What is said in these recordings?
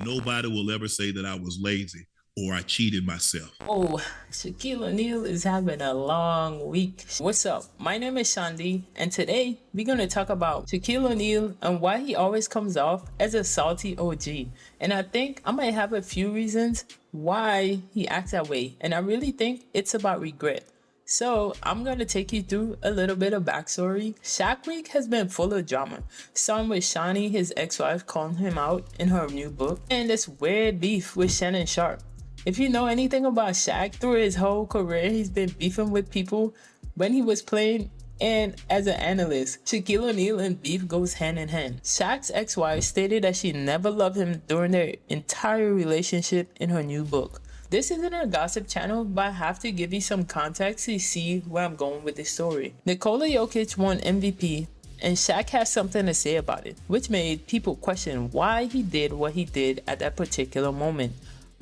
Nobody will ever say that I was lazy or I cheated myself. Oh, Shaquille O'Neal is having a long week. What's up? My name is Shaunie, and today we're going to talk about Shaquille O'Neal and why he always comes off as a salty OG. And I think I might have a few reasons why he acts that way, and I really think it's about regret. So I'm going to take you through a little bit of backstory. Shaq Week has been full of drama. Some with Shaunie, his ex-wife, calling him out in her new book, and this weird beef with Shannon Sharp. If you know anything about Shaq, through his whole career, he's been beefing with people when he was playing and as an analyst. Shaquille O'Neal and beef goes hand in hand. Shaq's ex-wife stated that she never loved him during their entire relationship in her new book. This isn't a gossip channel, but I have to give you some context to see where I'm going with this story. Nikola Jokic won MVP, and Shaq has something to say about it, which made people question why he did what he did at that particular moment.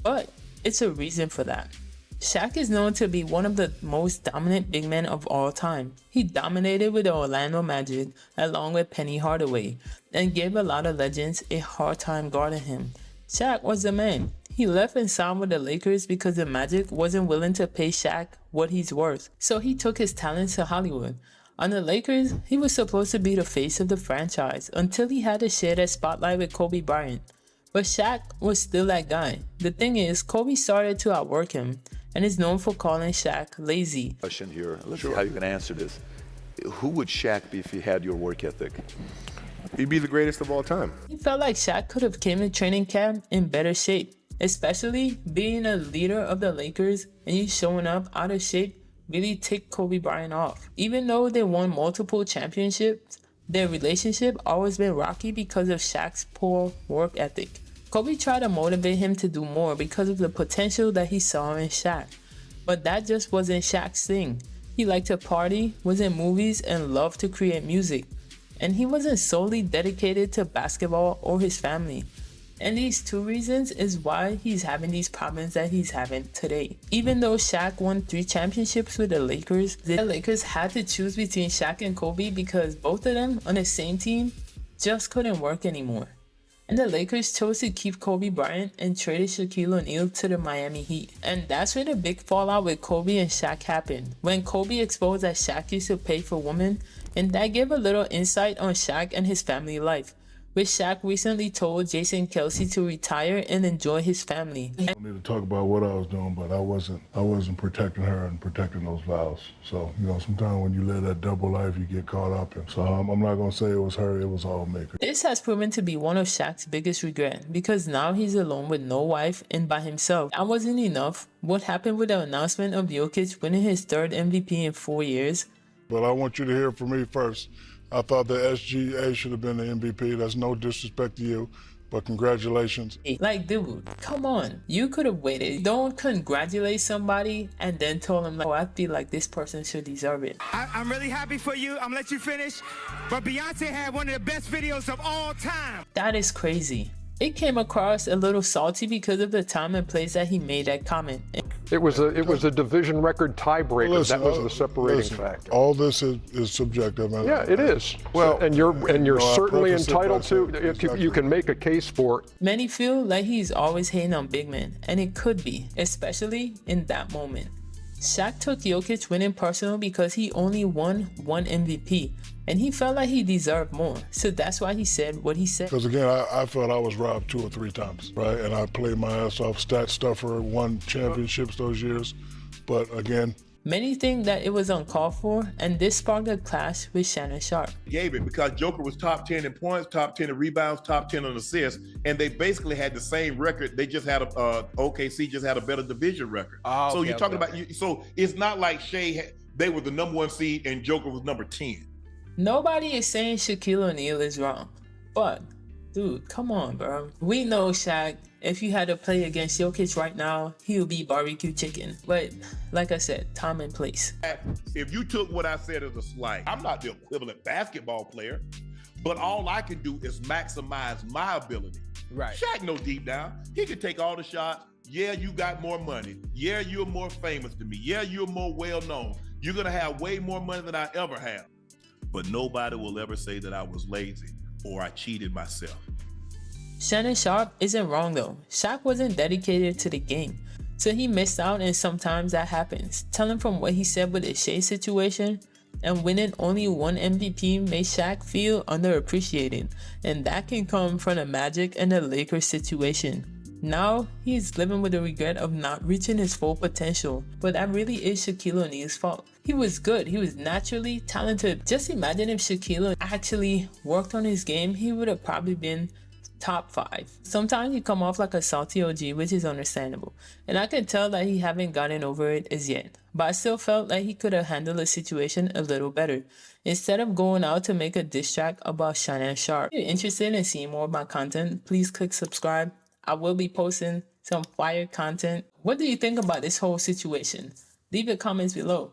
But it's a reason for that. Shaq is known to be one of the most dominant big men of all time. He dominated with the Orlando Magic along with Penny Hardaway and gave a lot of legends a hard time guarding him. Shaq was the man. He left and signed with the Lakers because the Magic wasn't willing to pay Shaq what he's worth. So he took his talents to Hollywood. On the Lakers, he was supposed to be the face of the franchise until he had to share that spotlight with Kobe Bryant. But Shaq was still that guy. The thing is, Kobe started to outwork him and is known for calling Shaq lazy. Question here. Let's see how you can answer this. Who would Shaq be if he had your work ethic? He'd be the greatest of all time. He felt like Shaq could have came to training camp in better shape, especially being a leader of the Lakers and you showing up out of shape really ticked Kobe Bryant off. Even though they won multiple championships, their relationship always been rocky because of Shaq's poor work ethic. Kobe tried to motivate him to do more because of the potential that he saw in Shaq. But that just wasn't Shaq's thing. He liked to party, was in movies, and loved to create music. And he wasn't solely dedicated to basketball or his family. And these two reasons is why he's having these problems that he's having today. Even though Shaq won 3 championships with the Lakers had to choose between Shaq and Kobe because both of them on the same team just couldn't work anymore. And the Lakers chose to keep Kobe Bryant and traded Shaquille O'Neal to the Miami Heat. And that's where the big fallout with Kobe and Shaq happened. When Kobe exposed that Shaq used to pay for women, and that gave a little insight on Shaq and his family life, which Shaq recently told Jason Kelsey to retire and enjoy his family. I don't need to talk about what I was doing, but I wasn't protecting her and protecting those vows. So, sometimes when you live that double life, you get caught up in. So I'm not gonna say it was her, it was all me. This has proven to be one of Shaq's biggest regrets because now he's alone with no wife and by himself. That wasn't enough. What happened with the announcement of Jokic winning his 3rd MVP in 4 years? But I want you to hear from me first. I thought the SGA should have been the MVP. That's no disrespect to you, but congratulations. Like, dude, come on. You could have waited. Don't congratulate somebody and then tell them, like, oh, I feel like this person should deserve it. I'm really happy for you. I'm gonna let you finish. But Beyonce had one of the best videos of all time. That is crazy. It came across a little salty because of the time and place that he made that comment. It was a division record tiebreaker. That was the separating factor. All this is subjective. Yeah, it is. Well, and you're certainly entitled to. You can make a case for it. Many feel like he's always hating on big men, and it could be, especially in that moment. Shaq took Jokic winning personal because he only won 1 MVP, and he felt like he deserved more. So that's why he said what he said. Because again, I felt I was robbed 2 or 3 times, right? And I played my ass off, stat stuffer, won championships those years. But again, many think that it was uncalled for, and this sparked a clash with Shannon Sharp. Gave it because Joker was top 10 in points, top 10 in rebounds, top 10 in assists, and they basically had the same record. They just had OKC just had a better division record. Oh, so you're talking about, so it's not like they were the number 1 seed and Joker was number 10. Nobody is saying Shaquille O'Neal is wrong, but dude, come on, bro. We know Shaq, if you had to play against Jokic right now, he would be barbecue chicken. But like I said, time and place. If you took what I said as a slight, I'm not the equivalent basketball player, but all I can do is maximize my ability. Right. Shaq knows deep down, he can take all the shots. Yeah, you got more money. Yeah, you're more famous than me. Yeah, you're more well-known. You're gonna have way more money than I ever have. But nobody will ever say that I was lazy or I cheated myself. Shannon Sharpe isn't wrong though. Shaq wasn't dedicated to the game, so he missed out, and sometimes that happens. Telling from what he said with the Shea situation, and winning only one MVP made Shaq feel underappreciated, and that can come from the Magic and the Lakers situation. Now, he's living with the regret of not reaching his full potential, but that really is Shaquille O'Neal's fault. He was good, he was naturally talented. Just imagine if Shaquille actually worked on his game, he would have probably been top 5. Sometimes you come off like a salty OG, which is understandable, and I can tell that he haven't gotten over it as yet, but I still felt like he could have handled the situation a little better instead of going out to make a diss track about Shannon Sharpe. If you're interested in seeing more of my content, please click subscribe. I will be posting some fire content. What do you think about this whole situation? Leave your comments below.